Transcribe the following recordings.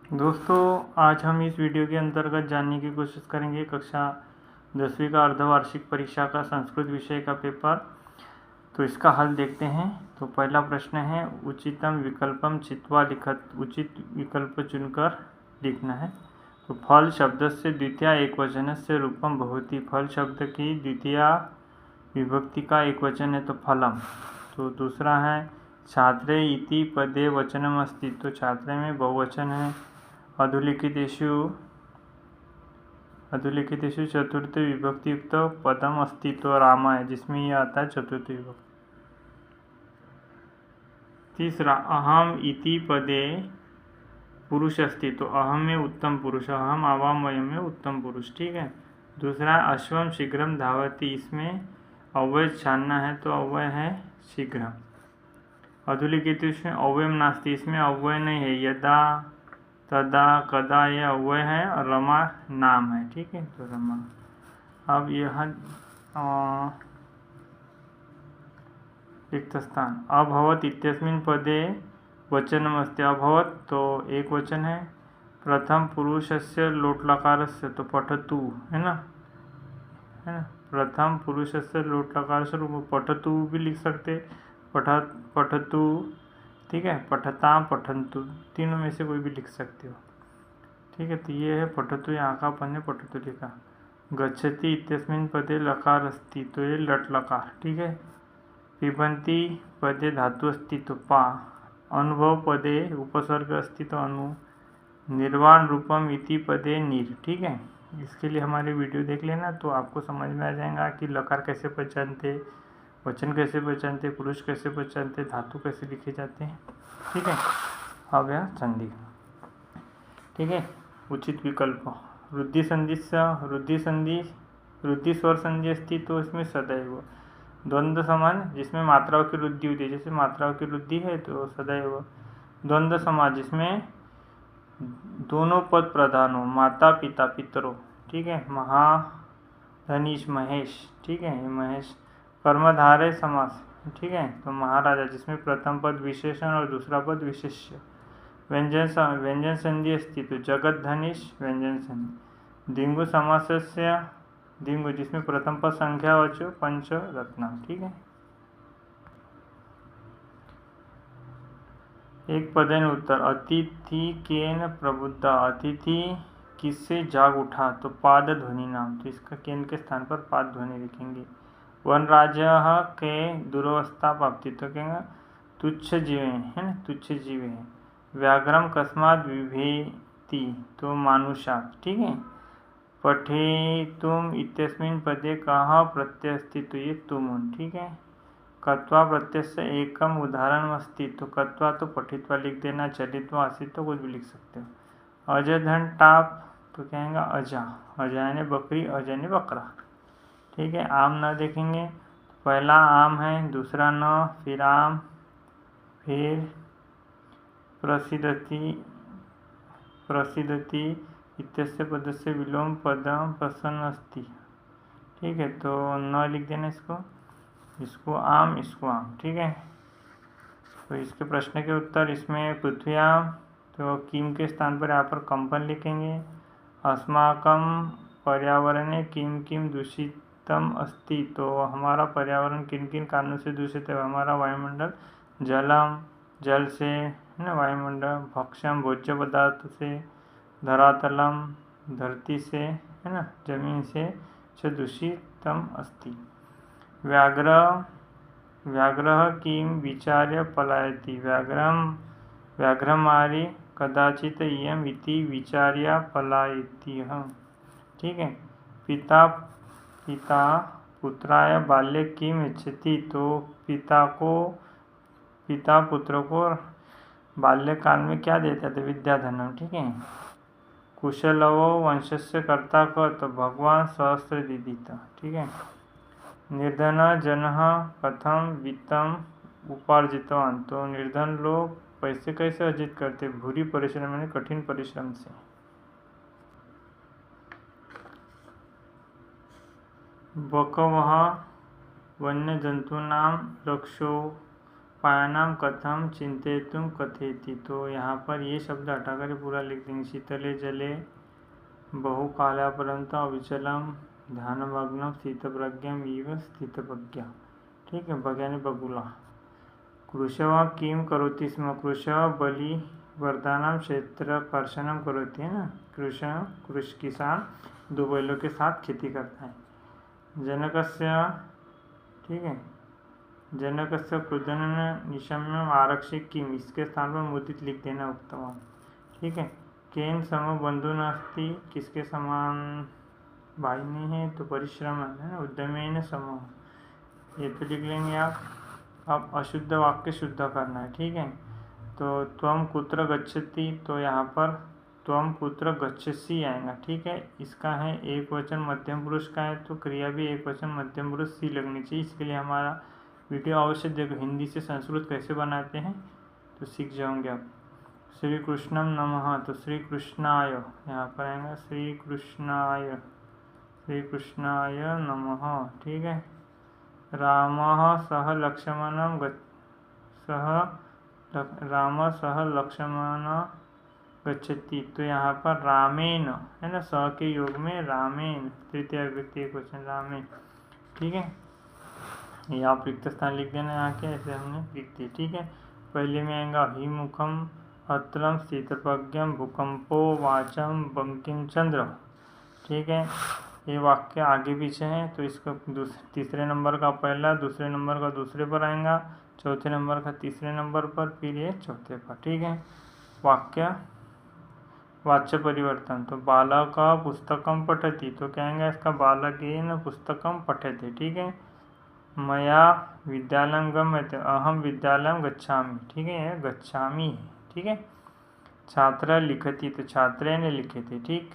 दोस्तों, आज हम इस वीडियो के अंतर्गत जानने की कोशिश करेंगे कक्षा 10वीं का अर्धवार्षिक परीक्षा का संस्कृत विषय का पेपर। तो इसका हल देखते हैं। तो पहला प्रश्न है, उचितम विकल्पम चित्वा लिखत। उचित विकल्प चुनकर लिखना है। तो फल शब्द से द्वितीया एकवचन से रूपम भवति। फल शब्द की द्वितीया विभक्ति का एक वचन है तो फलम। तो दूसरा है, छात्रे इति पदे वचनम अस्ति। तो छात्रे में बहुवचन है। अधुलिखितेषु चतुर्थ विभक्तियुक्त पदम अस्ति। तो रामा है जिसमें यह आता है चतुर्थ विभक्ति। तीसरा, अहम इति पदे पुरुष अस्ति। तो अहम में उत्तम पुरुष, अहम आवाम वयम में उत्तम पुरुष। ठीक है। दूसरा, अश्वम शीघ्रम धावति। इसमें अव्यय छानना है तो अव्यय है शीघ्रम। अधुलिखितेषु अव्ययम नास्ति। इसमें अव्यय नहीं है। यदा तदा कदा ये अव्यय है और रमा नाम है। ठीक है। तो रमा। अब यह रिक्त स्थान, अभवत इत्यस्मिन् पदे वचनमस्ति। अभवत तो एक वचन है। प्रथम पुरुषस्य लोट लकारस्य तो पठतु है ना, प्रथम पुरुषस्य लोट लकारस्य पठतु भी लिख सकते, पठतु। ठीक है। पठताम पठन्तु, तीनों में से कोई भी लिख सकते हो। ठीक है। तो ये है पठतु, यहाँ का अपन ने पठतु लिखा। गच्छति इत्यस्मिन् पदे लकार अस्ति। तो ये लट लकार। ठीक है। पिबन्ति पदे धातु अस्ति तो पा। अनुभव पदे उपसर्ग अस्ति तो अनु। निर्वाण रूपम इति पदे नीर। ठीक है। इसके लिए हमारी वीडियो देख लेना तो आपको समझ में आ जाएगा कि लकार कैसे पहचानते, वचन कैसे पहचानते, पुरुष कैसे पहचानते, धातु कैसे लिखे जाते हैं। ठीक है। अब यह संधि। ठीक है। उचित विकल्प, रुद्धि संधि रुद्धि स्वर संधि अस्ति। तो इसमें सदैव। द्वंद्व समान जिसमें मात्राओं की वृद्धि होती है, जैसे मात्राओं की वृद्धि है तो सदैव। द्वंद्व समाज जिसमें दोनों पद प्रधान हो, माता पिता पितरों। ठीक है। महाधनीश महेश। ठीक है, ये महेश। कर्मधारय समास। ठीक है। तो महाराजा जिसमें प्रथम पद विशेषण और दूसरा पद विशेष्य। व्यंजन संधि अस्ति तो जगत धनीश व्यंजन संधि। दिंगु समासस्य दिंगु जिसमें प्रथम पद संख्यावाचक पंच रत्ना। ठीक है। एक पदन उत्तर, अतिथि केन प्रबुद्धा। अतिथि किससे जाग उठा। तो पाद ध्वनि नाम। तो इसका केन के स्थान पर पाद ध्वनि लिखेंगे। वनराज के दुरवस्था प्राप्ति। तो कहेंगे तुच्छ जीवे है ना, तुच्छ जीवे है। व्याघ्रम कस्मात् विभेति। तो मानुषात्। ठीक है। पठेतुम इत्यस्मिन् पदे कः प्रत्यय अस्ति। तो ये तुम। ठीक है। कत्वा प्रत्यय से एकम उदाहरण अस्ति। तो कत्वा तो पठित्वा लिख देना, चलित्वा आसित तो कुछ भी लिख सकते हो। अजधन टाप। तो कहेंगे अजा, अजा ने बकरी, अजय ने बकरा। ठीक है। आम न देखेंगे। पहला आम है, दूसरा न, फिर आम, फिर प्रसिद्धति इत्यस्य पदस्य विलोम पदम प्रसन्न अस्ति। ठीक है। तो न लिख देना इसको आम, इसको आम। ठीक है। तो इसके प्रश्न के उत्तर, इसमें पृथ्व्याम तो किम के स्थान पर यहाँ पर कंपन लिखेंगे। अस्माकं पर्यावरणे किम किम दूषितम अस्ति। तो हमारा पर्यावरण किन किन कारणों से दूषित है। हमारा वायुमंडल जलम, जल से है ना, वायुमंडल। भक्ष्यम भोज्य पदार्थ से। धरातलम धरती से है ना, जमीन से। च दूषितम अस्ति। व्याघ्रः किम विचार्य पलायति। व्याघ्रमारी कदाचित इयम् इति विचार्य पलायति। ठीक है। पिता पुत्राय बाल्ये किम इच्छति। तो पिता पुत्र को बाल्यकाल में क्या देता है, विद्याधनम। ठीक है। कुशलवो वंशस्य कर्ता क। तो भगवान सहस्रदिदित। ठीक है। निर्धन जनः कथम वित्तम उपार्जितवान। तो निर्धन लोग पैसे कैसे अर्जित करते, भूरी परिश्रम यानी कठिन परिश्रम से। बकवः वन्य जंतूनां रक्षो पायानाम कथम चिंतेतुम कथेति, तो यहाँ पर ये शब्द हटाकर पूरा लिख देंगे। शीतले जले बहुकालापर्यंत अविचलम ध्यानमग्नम स्थितप्रज्ञम इव स्थितप्रज्ञा। ठीक है, बज्ञानी बगुला। कृशः किम करोति स्म, कृशः बलिवर्धनम क्षेत्रकर्षणम करोति, है ना। कृष किसान 2 बैलों के साथ खेती करता है। जनकस्य, ठीक है, जनकस्य क्रुद्धन निशम्यम आरक्षे किम, इसके स्थान पर मुदित लिख देना उत्तम। ठीक है। केन सम बंधु नास्ति, किसके समान भाई नहीं है, तो परिश्रम है ना, उद्यमेन सम, ये तो लिख लेंगे आप। अब अशुद्ध वाक्य शुद्ध करना है। ठीक है, तो त्वम कुत्र गच्छति, तो यहाँ पर त्वम कुत्र गच्छसि आएगा। ठीक है, इसका है एक वचन मध्यम पुरुष का है, तो क्रिया भी एक वचन मध्यम पुरुष सी लगनी चाहिए। इसके लिए हमारा वीडियो अवश्य देखो, हिंदी से संस्कृत कैसे बनाते हैं तो सीख जाओगे आप। श्री कृष्णम नमः, तो श्री कृष्णाय यहाँ पर आएगा, श्री कृष्णाय नमः। ठीक है। रामः सह लक्ष्मणं सह लक्ष्मण गच्छति, तो यहाँ पर रामेन, है ना, स के योग में रामेन, तृतीय व्यक्ति एक वचन रामेन। ठीक है, ये आप रिक्त स्थान लिख देना यहाँ के, ऐसे हमने लिख दिए। ठीक है, पहले में आएगा हिमुखम अत्रम स्थितप्रज्ञम भूकंपो वाचम बंकिम चंद्र। ठीक है, ये वाक्य आगे पीछे हैं, तो इसका तीसरे नंबर का पहला, दूसरे नंबर का दूसरे पर आएगा, चौथे नंबर का तीसरे नंबर पर, फिर ये चौथे पर। ठीक है, वाक्य वाच्य परिवर्तन, तो बालक पुस्तकम पठति, तो कहेंगे इसका बालकेन पुस्तकम पठति। ठीक है, मया विद्यालयं गम्यते, अहम विद्यालयं गच्छामि। ठीक है, गच्छामि। ठीक है, छात्र लिखति, तो छात्रेण लिखते। ठीक,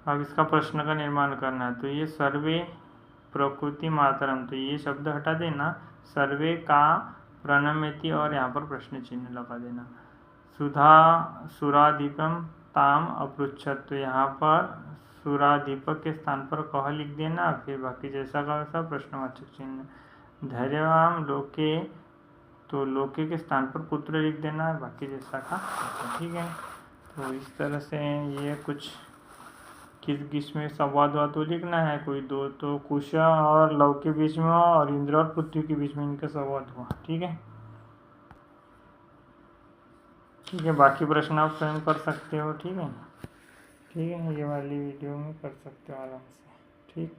अब इसका प्रश्न का निर्माण करना है, तो ये सर्वे प्रकृति मातरम, तो ये शब्द हटा देना, सर्वे का प्रणमेति और यहाँ पर प्रश्न चिन्ह लगा देना। सुरादीपम ताम अपृच्छत, तो यहाँ पर सुरादीपक के स्थान पर कह लिख देना, फिर बाकी जैसा का वैसा प्रश्नवाचक चिन्ह। धैर्यवान लोके, तो लोके के स्थान पर पुत्र लिख देना, बाकी जैसा का वैसा। ठीक है, तो इस तरह से ये कुछ किस में संवाद हुआ तो लिखना है, कोई दो, तो कुशा और लव के बीच में हुआ और इंद्र और पृथ्वी के बीच में इनका संवाद हुआ। ठीक है, ठीक है, बाकी प्रश्न आप स्वयं कर सकते हो। ठीक है, ये वाली वीडियो में कर सकते हो आराम से। ठीक।